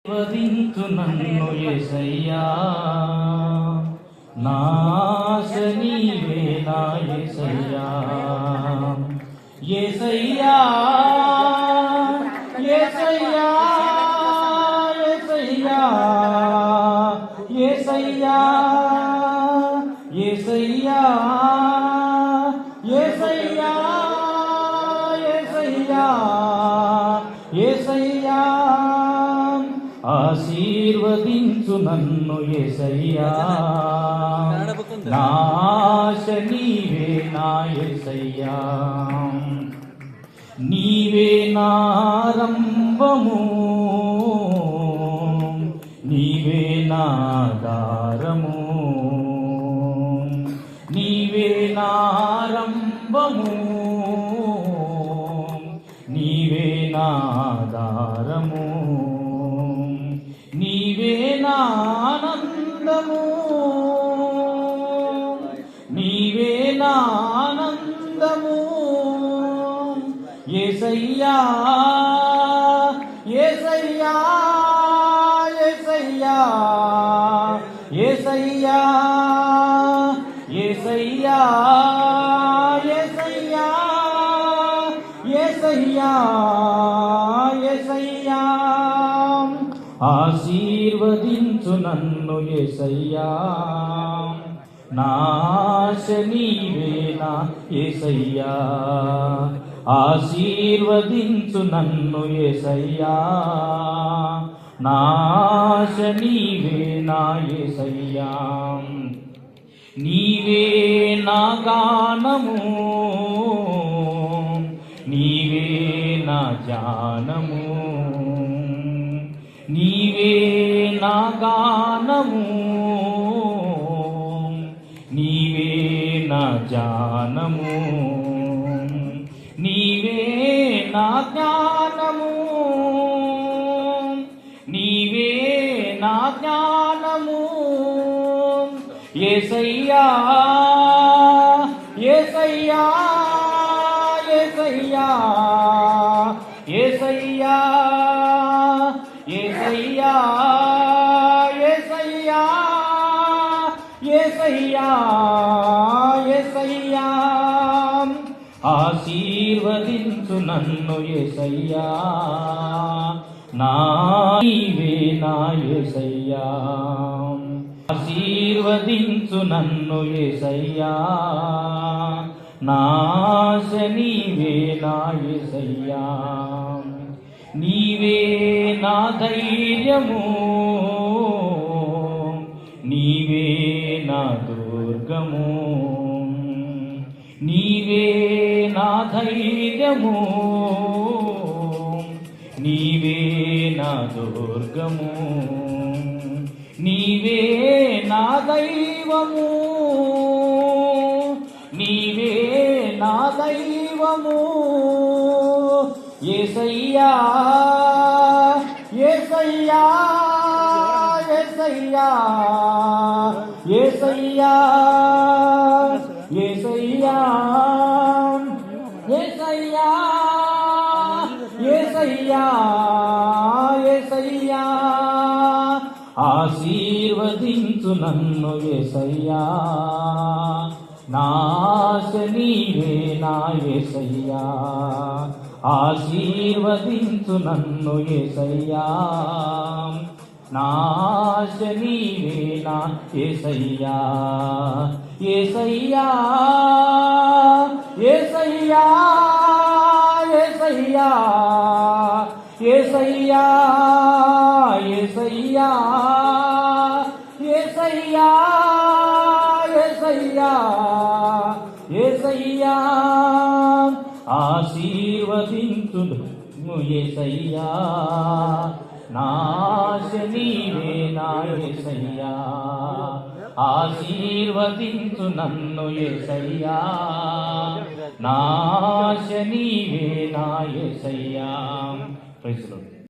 వదించు నన్ను యేసయ్యా, నా ఆశ నీవే నా యేసయ్యా. యేసయ్యా యేసయ్యా యేసయ్యా యేసయ్యా యేసయ్యా యేసయ్యా యేసయ్యా యేసయ్యా. ఆశీర్వదించు నన్ను యేసయ్యా, నా ఆశ నీవే నా యేసయ్యా. నీవే నా ఆరంభము, నీవే నా ఆధారము. నీవే నా ఆరంభము, నీవే నా ఆధారము. నీవే నా ఆనందము, నీవే నా ఆనందము. యేసయ్యా యేసయ్యా యేసయ్యా యేసయ్యా యేసయ్యా యేసయ్యా యేసయ్యా యేసయ్యా. ఆశీర్వదించు నన్ను యేసయ్యా, నా ఆశ నీవే నా యేసయ్యా. ఆశీర్వదించు నన్ను యేసయ్యా, నా ఆశ నీవే నా యేసయ్యా. నీవే నా గానము, నీవే నా జానము. నీవే నా గానము, నీవే నా జానము. నీవే నా జ్ఞానము, నీవే నా జ్ఞానము. యేసయ్యా యేసయ్యా యేసయ్యా యేసయ్యా యేసయ్యా యేసయ్యా యేసయ్యా యేసయ్యా. ఆశీర్వదించు నన్ను యేసయ్యా, నా నీవే నా యేసయ్యా. ఆశీర్వదించు నన్ను యేసయ్యా, నా ఆశ నీవే నా యేసయ్యా. నీవే నా ధైర్యము, నీవే నా దుర్గము. నీవే నా ధైర్యము, నీవే నా దుర్గము. నీవే నా దైవము, నీవే నా దైవము. యేసయ్యా యేసయ్యా యేసయ్యా యేసయ్యా యేసయ్యా యేసయ్యా యేసయ్యా యేసయ్యా. ఆశీర్వదించు నన్ను యేసయ్యా, నా ఆశ నీవే నా యేసయ్యా. ఆశీర్వదించు నన్ను యేసయ్యా, నా ఆశ నీవే నా యేసయ్యా. యేసయ్యా యేసయ్యా యేసయ్యా యేసయ్యా యేసయ్యా యేసయ్యా యేసయ్యా యేసయ్యా. ఆశీర్వదించు యేసయ్యా, నా ఆశ నీవే నా యేసయ్యా. ఆశీర్వదించు నన్ను యేసయ్యా, నా ఆశ నీవే నా యేసయ్యా. Praise the lord.